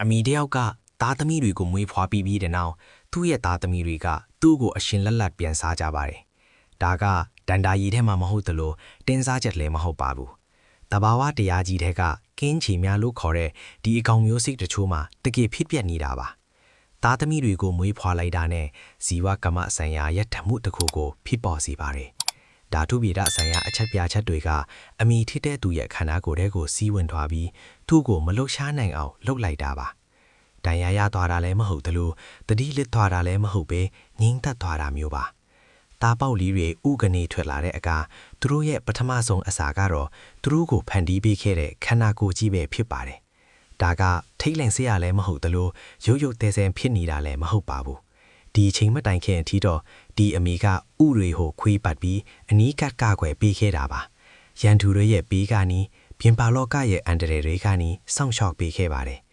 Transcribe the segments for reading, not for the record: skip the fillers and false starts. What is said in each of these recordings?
အမီတယောက်ကသားသမီးတွေကိုမွေးဖွားပြီးတဲ့နောက်သူ့ရဲ့သားသမီးတွေကသူ့ကိုအရှင်လက်လက်ပြန်စားကြပါတယ်။ဒါကဒန္တာရီထဲမှာမဟုတ်သလိုတင်းစားချက်လည်းမဟုတ်ပါဘူး။တဘာဝတရားကြီးတဲ့ကကင်းချီများလို့ခေါ်တဲ့ဒီအကောင်မျိုးစိတ်တချို့မှာတကယ်ဖြစ်ပျက်နေတာပါ။သားသမီးတွေကိုမွေးဖွားလိုက်တာနဲ့ဇီဝကမ္မဆိုင်ရာရထမှုတစ်ခုကိုဖြစ်ပေါ်စေပါတယ်။ဓာတုဗေဒဆိုင်ရာအချက်ပြချက်တွေကအမီထစ်တဲ့သူရဲ့ခန္ဓာကိုယ်ထဲကိုစီးဝင်သွားပြီးသူ့ကိုမလှုပ်ရှားနိုင်အောင်လှုပ်လိုက်တာပါ။တန်ရာရသွားတာလည်းမဟုတ်သလိုတတိလစ်သွားတာလည်းမဟုတ်ပဲငင်းသက်သွားတာမျိုးပါ။သားပေါက်လေးတွေဥကနေထွက်လာတဲ့အခါသူတို့ရဲ့ပထမဆုံးအစာကတော့သူတို့ကိုဖန်တီးပေးခဲ့တဲ့ခန္ဓာကိုယ်ကြီးပဲဖြစ်ပါတယ်။ဒါကထိတ်လန့်စရာလည်းမဟုတ်သလိုရုပ်ရုပ်သဲဆဲဖြစ်နေတာလည်းမဟုတ်ပါဘူး။ဒီချိန်မတိုင်ခင်အထိတော့ဒီအမိကဥတွေကိုခွေးပတ်ပြီးအနီးကပ်ကကွယ်ပေးခဲ့တာပါ။ရန်သူတွေရဲ့ပေးကနီးပြင်ပါလောကရဲ့အန်တရယ်တွေကနီးစောင့်ရှောက်ပေးခဲ့ပါတယ်။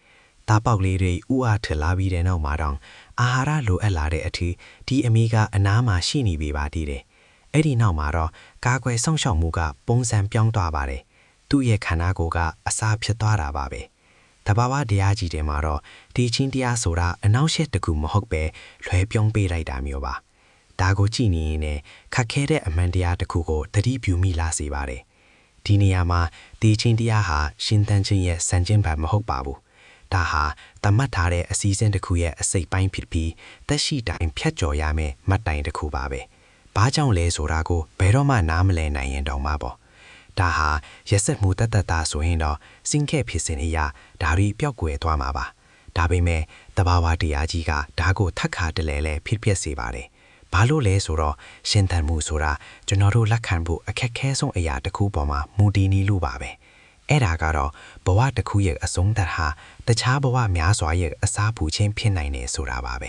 သားပေါက်လေးတွေဥအားထလာပြီးတဲ့နောက်မှာတော့အာဟာရလိုအပ်လာတဲ့အထိဒီအမိကအနားမှာရှိနေပြီပါတည်တယ်။အဲ့ဒီနောက်မှာတော့ကာကွယ်စောင့်ရှောက်မှုကပုံစံပြောင်းသွားပါတယ်။သူ့ရဲ့ခန္ဓာကိုယ်ကအစာဖြစ်သွားတာပါပဲ။တဘာဝတရားကြီးတွေမှာတော့ဒီချင်းတရားဆိုတာအနောက်ရှက်တကူမဟုတ်ပဲလွဲပြောင်းပေးလိုက်တာမျိုးပါ။ဒါကိုကြည့်နေရင်ခက်ခဲတဲ့အမှန်တရားတစ်ခုကိုသတိပြုမိလာစေပါတယ်။ဒီနေရာမှာဒီချင်းတရားဟာရှင်သန်ခြင်းရဲ့စံကျင်ဘက်မဟုတ်ပါဘူး။ဒါဟာတမတ်ထားတဲ့အစည်းအဝေးတစ်ခုရဲ့အစိတ်ပိုင်းဖြစ်ပြီးတက်ရှိတိုင်းဖြတ်ကျော်ရမယ်မှတ်တိုင်တစ်ခုပါပဲ။ဘာကြောင့်လဲဆိုတာကိုဘယ်တော့မှနားမလည်နိုင်ရင်တောင်မှပေါ့။ဒါဟာရက်စက်မှုတတ်တာဆိုရင်တော့စင်ခဲ့ဖြစ်စဉ်အရာဒါရီပျောက်ကွယ်သွားမှာပါ။ဒါပေမဲ့တဘာဝတရားကြီးကဒါကိုထက်ခါတလဲလဲဖြစ်ပျက်စေပါတယ်။ဘာလို့လဲဆိုတော့ရှင်သန်မှုဆိုတာကျွန်တော်တို့လက်ခံဖို့အခက်ခဲဆုံးအရာတစ်ခုပေါ်မှာမူတည်နေလို့ပါပဲ။အဲ့ဒါကတော့ဘဝတစ်ခုရဲ့အဆုံးသတ်ဟာတခြားဘဝများစွာရဲ့အစားပူခြင်းဖြစ်နိုင်နေဆိုတာပါပဲ